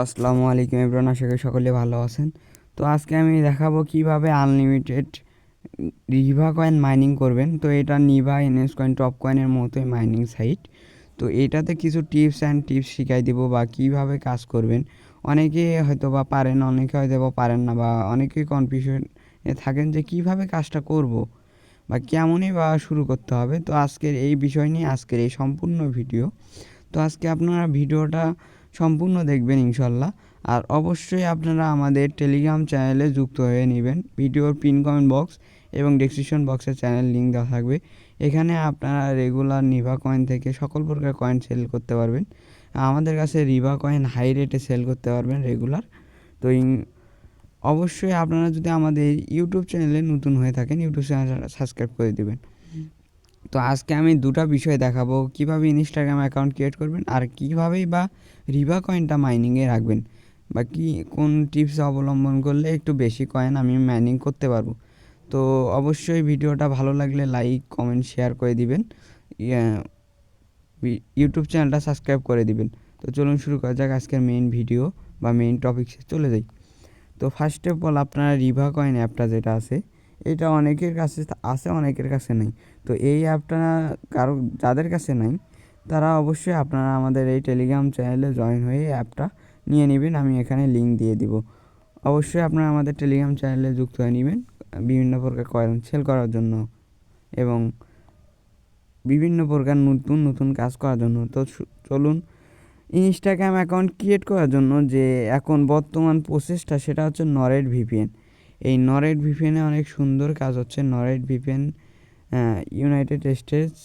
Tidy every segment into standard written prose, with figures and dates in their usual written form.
আসসালামু আলাইকুম এভরিওয়ান, আশা করি সকলে ভালো আছেন। তো আজকে আমি দেখাবো কিভাবে আনলিমিটেড রিভা কয়েন মাইনিং করবেন। তো এটা নিভা এনএস কয়েন টপ কয়েনের মতোই মাইনিং সাইট। তো এটাতে কিছু টিপস শিখাই দিব বা কিভাবে কাজ করবেন। অনেকে হয়তো বা পারেন, অনেকে হয়তো বা পারেন না, বা অনেকেই কনফিউশনে থাকেন যে কিভাবে কাজটা করব বা কেমনই বা শুরু করতে হবে। তো আজকের এই বিষয় নিয়ে আজকের এই সম্পূর্ণ ভিডিও। তো আজকে আপনারা ভিডিওটা সম্পূর্ণ দেখবেন ইনশাল্লাহ। আর অবশ্যই আপনারা আমাদের টেলিগ্রাম চ্যানেলে যুক্ত হয়ে নেবেন। ভিডিওর পিন কমেন্ট বক্স এবং ডেসক্রিপশন বক্সে চ্যানেল লিঙ্ক দেওয়া থাকবে। এখানে আপনারা রেগুলার নিভা কয়েন থেকে সকল প্রকার কয়েন সেল করতে পারবেন। আমাদের কাছে রিভা কয়েন হাই রেটে সেল করতে পারবেন রেগুলার। তো অবশ্যই আপনারা যদি আমাদের ইউটিউব চ্যানেলে নতুন হয়ে থাকেন, ইউটিউব চ্যানেল সাবস্ক্রাইব করে দেবেন। তো আজকে আমি দুটো বিষয় দেখাবো, কিভাবে ইনস্টাগ্রাম অ্যাকাউন্ট ক্রিয়েট করবেন আর কীভাবেই বা রিভা কয়েনটা মাইনিংয়ে রাখবেন, বা কোন টিপস অবলম্বন করলে একটু বেশি কয়েন আমি মাইনিং করতে পারবো। তো অবশ্যই ভিডিওটা ভালো লাগলে লাইক কমেন্ট শেয়ার করে দিবেন, ইউটিউব চ্যানেলটা সাবস্ক্রাইব করে দিবেন। তো চলুন শুরু করা যাক আজকের মেইন ভিডিও বা মেইন টপিকসে চলে যাই। তো ফার্স্ট অফ অল আপনারা রিভা কয়েন অ্যাপটা যেটা আছে, এটা অনেকের কাছে আছে, অনেকের কাছে নেই। তো এই অ্যাপটা যাদের কাছে নাই, তারা অবশ্যই আপনারা আমাদের এই টেলিগ্রাম চ্যানেলে জয়েন হয়ে অ্যাপটা নিয়ে নেবেন। আমি এখানে লিঙ্ক দিয়ে দিব। অবশ্যই আপনারা আমাদের টেলিগ্রাম চ্যানেলে যুক্ত হয়ে নেবেন বিভিন্ন প্রকার কয়েন সেল করার জন্য এবং বিভিন্ন প্রকার নতুন নতুন কাজ করার জন্য। তো চলুন, ইনস্টাগ্রাম অ্যাকাউন্ট ক্রিয়েট করার জন্য যে এখন বর্তমান প্রসেসটা, সেটা হচ্ছে নরেট ভিপিএন। এই নরেট ভিপিএনে অনেক সুন্দর কাজ হচ্ছে। নরেট ভিপিএন ইউনাইটেড স্টেটস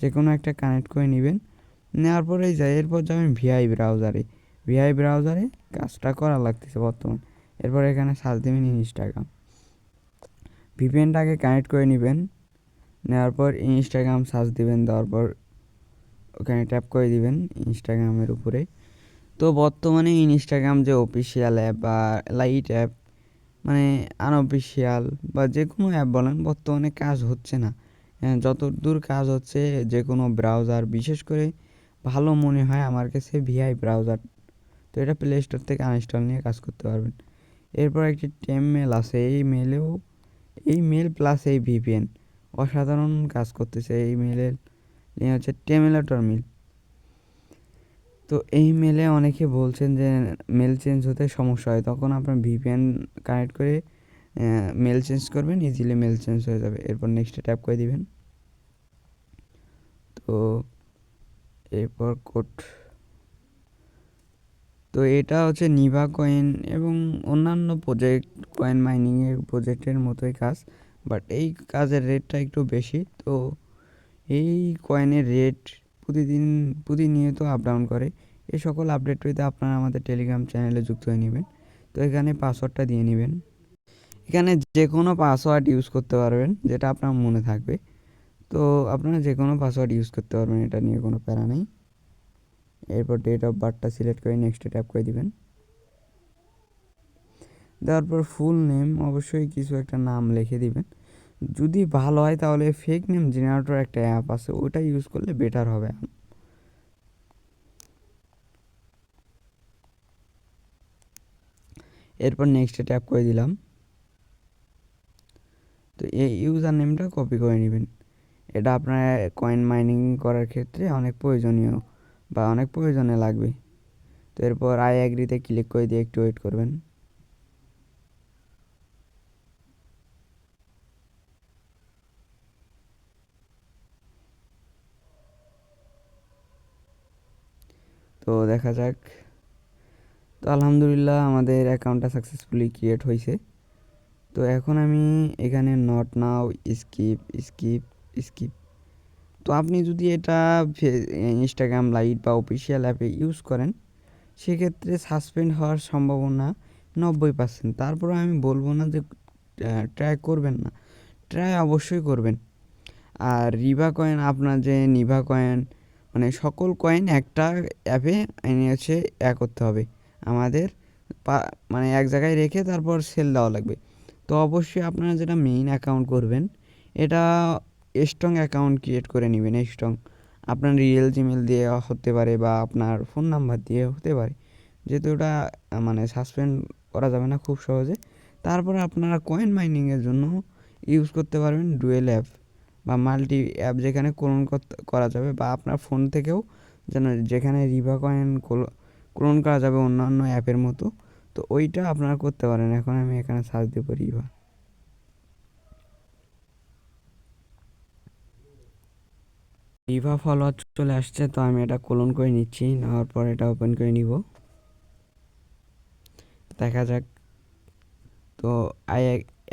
যে কোনো একটা কানেক্ট করে নেবেন। নেওয়ার পরেই যায়, এরপর যাবেন ভিআই ব্রাউজারে কাজটা করা লাগতেছে বর্তমান। এরপর এখানে সার্চ দেবেন ইনস্টাগ্রাম। ভিপিএনটাকে কানেক্ট করে নেবেন। নেওয়ার পর ইনস্টাগ্রাম সার্চ দিবেন, দেওয়ার পর ওখানে ট্যাপ করে দিবেন ইনস্টাগ্রামের উপরে। তো বর্তমানে ইনস্টাগ্রাম যে অফিসিয়াল অ্যাপ বা লাইট অ্যাপ, মানে আনঅফিসিয়াল বা যে কোনো অ্যাপ বলেন, বর্তমানে কাজ হচ্ছে না। যতদূর কাজ হচ্ছে, যে কোনো ব্রাউজার, বিশেষ করে ভালো মনে হয় আমার কাছে ভিআই ব্রাউজার। তো এটা প্লে স্টোর থেকে আনইনস্টল নিয়ে কাজ করতে পারবেন। এরপর একটি মেল আছে, এই মেল প্লাস এই ভিপিএন অসাধারণ কাজ করতেছে। এই মেলের হচ্ছে টেমলেটর মিল। তো এই মেলে অনেকে বলছেন যে মেল চেঞ্জ হতে সমস্যা হয়, তখন আপনার ভিপিএন কানেক্ট করে মেল চেঞ্জ করবেন, ইজিলি মেল চেঞ্জ হয়ে যাবে। এরপর নেক্সটে ট্যাপ করে দিবেন। তো এরপর তো এটা হচ্ছে নিভা কয়েন এবং অন্যান্য কয়েন মাইনিংয়ের প্রজেক্টের মতোই কাজ, বাট এই কাজের রেটটা একটু বেশি। তো এই কয়েনের রেট প্রতিনিয়ত আপ ডাউন করে। এই সকল আপডেট পেতে আপনারা আমাদের টেলিগ্রাম চ্যানেলে যুক্ত হয়ে নেবেন। তো এখানে পাসওয়ার্ডটা দিয়ে নেবেন। এখানে যে কোনো পাসওয়ার্ড ইউজ করতে পারবেন, যেটা আপনার মনে থাকবে। তো আপনারা যে কোনো পাসওয়ার্ড ইউজ করতে পারবেন, এটা নিয়ে কোনো প্যারা নেই। এরপর ডেট অফ বার্থটা সিলেক্ট করে নেক্সটে ট্যাপ করে দিবেন। দেওয়ার পর ফুল নেম, অবশ্যই কিছু একটা নাম লিখে দিবেন। যদি ভালো হয় তাহলে ফেক নেম জেনারেটর একটা অ্যাপ আছে, ওটা ইউজ করলে বেটার হবে। এরপর নেক্সটে ট্যাপ করে দিলাম। তো এই ইউজার নেমটা কপি করে নেবেন। এটা আপনার কয়েন মাইনিং করার ক্ষেত্রে অনেক প্রয়োজনীয় বা অনেক প্রয়োজনে লাগবে। তো এরপর আই অ্যাগ্রিতে ক্লিক করে দিয়ে একটু ওয়েট করবেন। তো দেখা যাক। তো আলহামদুলিল্লাহ আমাদের অ্যাকাউন্টটা সাকসেসফুলি ক্রিয়েট হয়েছে। তো এখন আমি এখানে not now, skip skip skip. তো আপনি যদি এটা ইনস্টাগ্রাম লাইট বা অফিসিয়াল অ্যাপে ইউজ করেন, সেক্ষেত্রে সাসপেন্ড হওয়ার সম্ভাবনা 90%। তারপরে আমি বলবো না যে ট্রাই করবেন না, ট্রাই অবশ্যই করবেন। আর রিভা কয়েন, আপনার যে নিভা কয়েন, মানে সকল কয়েন একটা অ্যাপে হচ্ছে করতে হবে আমাদের, মানে এক জায়গায় রেখে তারপর সেল দেওয়া লাগবে। তো অবশ্যই আপনারা যেটা মেইন অ্যাকাউন্ট করবেন, এটা স্ট্রং অ্যাকাউন্ট ক্রিয়েট করে নেবেন। স্ট্রং আপনার রিয়েল জিমেল দিয়ে হতে পারে বা আপনার ফোন নাম্বার দিয়ে হতে পারে, যেহেতু ওটা মানে সাসপেন্ড করা যাবে না খুব সহজে। তারপরে আপনারা কয়েন মাইনিংয়ের জন্য ইউজ করতে পারবেন ডুয়েল অ্যাপ বা মাল্টি অ্যাপ, যেখানে ক্লোন করা যাবে, বা আপনার ফোন থেকেও যেন যেখানে রিভা কয়েন ক্লোন করা যাবে অন্যান্য অ্যাপের মতো। তো ওইটা আপনারা করতে পারেন। এখন আমি এখানে সার্চ দেব রিভা। রিভা ফলোয়ার চলে আসছে, তো আমি এটা ক্লোন করে নিচ্ছি। নেওয়ার পর এটা ওপেন করে নিব, দেখা যাক। তো আই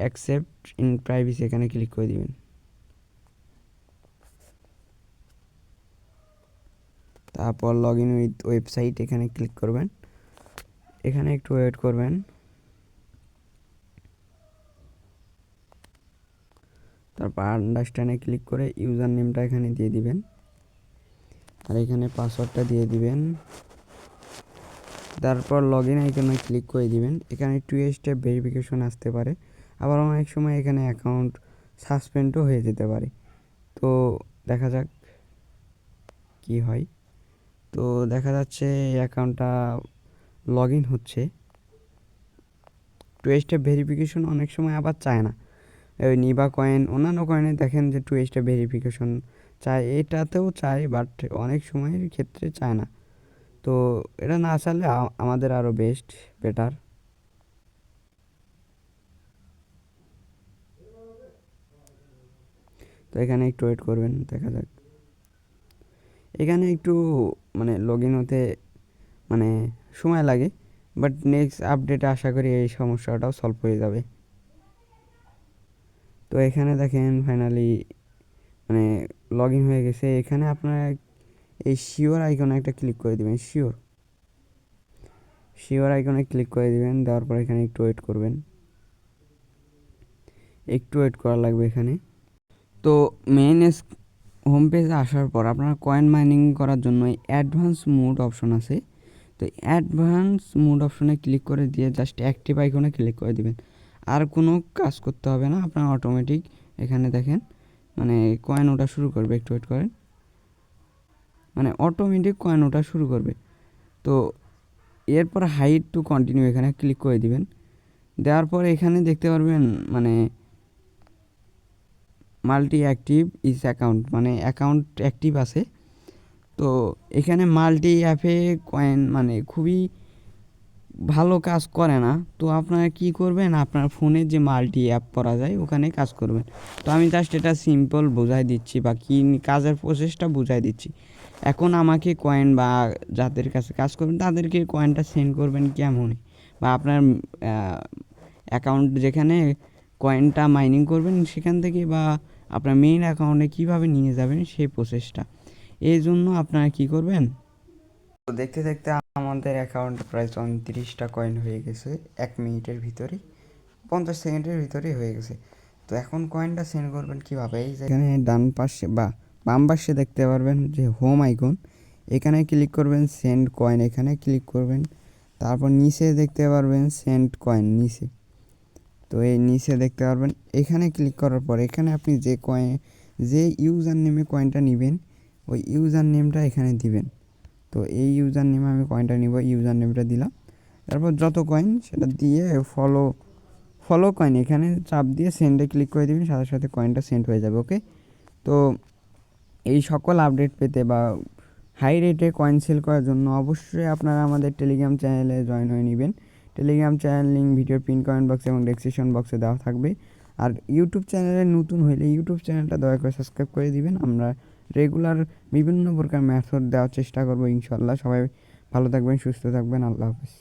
অ্যাকসেপ্ট ইন প্রাইভেসি এখানে ক্লিক করে দিবেন। তারপর লগ ইন উইথ ওয়েবসাইট এখানে ক্লিক করবেন। এখানে একটু ওয়েট করবেন। তারপর আন্ডারস্ট্যান্ডে ক্লিক করে ইউজার নেমটা এখানে দিয়ে দিবেন, আর এখানে পাসওয়ার্ডটা দিয়ে দিবেন। তারপর লগ ইন আইকনে ক্লিক করে দিবেন। এখানে 2 স্টেপ ভেরিফিকেশন আসতে পারে, আবার অনেক সময় এখানে অ্যাকাউন্ট সাসপেন্ডও হয়ে যেতে পারে। তো দেখা যাক কি হয়। তো দেখা যাচ্ছে এই অ্যাকাউন্টটা লগ ইন হচ্ছে। 2 স্টেপ ভেরিফিকেশন অনেক সময় আবার চায় না। ওই নিবা কয়েন, অন্যান্য কয়েনে দেখেন যে 2 স্টেপ ভেরিফিকেশন চায়, এটাতেও চায়, বাট অনেক সময়ের ক্ষেত্রে চায় না। তো এটা না চাইলে আমাদের আরও বেটার। তো এখানে একটু ওয়েট করবেন, দেখা যাক। এখানে একটু মানে লগ ইন হতে মানে সময় লাগে, বাট নেক্সট আপডেটে আশা করি এই সমস্যাটাও সলভ হয়ে যাবে। তো এখানে দেখেন ফাইনালি মানে লগ ইন হয়ে গেছে। এখানে আপনারা এই শিওর আইকনে একটা ক্লিক করে দেবেন। শিওর আইকনে ক্লিক করে দিবেন। দেওয়ার পর এখানে একটু ওয়েট করবেন, একটু ওয়েট করা লাগবে এখানে। তো মেইন হোম পেজে আসার পর আপনারা কয়েন মাইনিং করার জন্য অ্যাডভান্স মোড অপশন আছে। তো অ্যাডভান্স মোড অপশনে ক্লিক করে দিয়ে জাস্ট অ্যাক্টিভ আইকনে ক্লিক করে দিবেন। আর কোনো কাজ করতে হবে না, আপনার অটোমেটিক এখানে দেখেন মানে কয়েন ওঠা শুরু করবে। একটু ওয়েট করেন, মানে অটোমেটিক কয়েন ওঠা শুরু করবে। তো এরপর হাইড টু কন্টিনিউ এখানে ক্লিক করে দিবেন। দেওয়ার পর এখানে দেখতে পারবেন মানে মাল্টি অ্যাক্টিভ ইজ অ্যাকাউন্ট, মানে অ্যাকাউন্ট অ্যাক্টিভ আছে। তো এখানে মাল্টি অ্যাপে কয়েন মানে খুবই ভালো কাজ করে না। তো আপনারা কি করবেন, আপনার ফোনে যে মাল্টি অ্যাপ করা যায় ওখানে কাজ করবেন। তো আমি জাস্ট এটা সিম্পল বোঝাই দিচ্ছি, বা কী কাজের প্রসেসটা বুঝাই দিচ্ছি। এখন আমাকে কয়েন বা যাদের কাছে কাজ করবেন তাদেরকে কয়েনটা সেন্ড করবেন কেমন, বা আপনার অ্যাকাউন্ট যেখানে কয়েনটা মাইনিং করবেন সেখান থেকে, বা আপনার মেইন অ্যাকাউন্টে কীভাবে নিয়ে যাবেন সেই প্রসেসটা। এই জন্য আপনারা কী করবেন, তো দেখতে দেখতে আমাদের অ্যাকাউন্টে প্রায় 29টা কয়েন হয়ে গেছে 1 মিনিটের ভিতরেই, 50 সেকেন্ডের ভিতরেই হয়ে গেছে। তো এখন কয়েনটা সেন্ড করবেন কীভাবে, এই যেখানে ডান পাশে বা বাম পাশে দেখতে পারবেন যে হোম আইকন, এখানে ক্লিক করবেন, সেন্ড কয়েন এখানে ক্লিক করবেন। তারপর নিচে দেখতে পারবেন সেন্ড কয়েন নিচে। তো এই নিচে দেখতে পারবেন, এখানে ক্লিক করার পর এখানে আপনি যে ইউজার নেমে কয়েনটা নেবেন ওই ইউজার নেমটা এখানে দিবেন। তো এই ইউজার নেমে আমি কয়েনটা নিব, ইউজার নেমটা দিলাম। তারপর যত কয়েন সেটা দিয়ে ফলো কয়েন এখানে চাপ দিয়ে সেন্ডে ক্লিক করে দিবেন, সাথে সাথে কয়েনটা সেন্ড হয়ে যাবে। ওকে। তো এই সকল আপডেট পেতে বা হাই রেটে কয়েন সেল করার জন্য অবশ্যই আপনারা আমাদের টেলিগ্রাম চ্যানেলে জয়েন হয়ে নেবেন। টেলিগ্রাম চ্যানেল লিঙ্ক ভিডিওর পিন কমেন্ট বক্সে এবং ডেসক্রিপশন বক্সে দেওয়া থাকবে। আর ইউটিউব চ্যানেলে নতুন হলে ইউটিউব চ্যানেলটা দয়া করে সাবস্ক্রাইব করে দিবেন। আমরা রেগুলার বিভিন্ন প্রকার মেথড দেওয়ার চেষ্টা করবো ইনশাল্লাহ। সবাই ভালো থাকবেন, সুস্থ থাকবেন। আল্লাহ হাফেজ।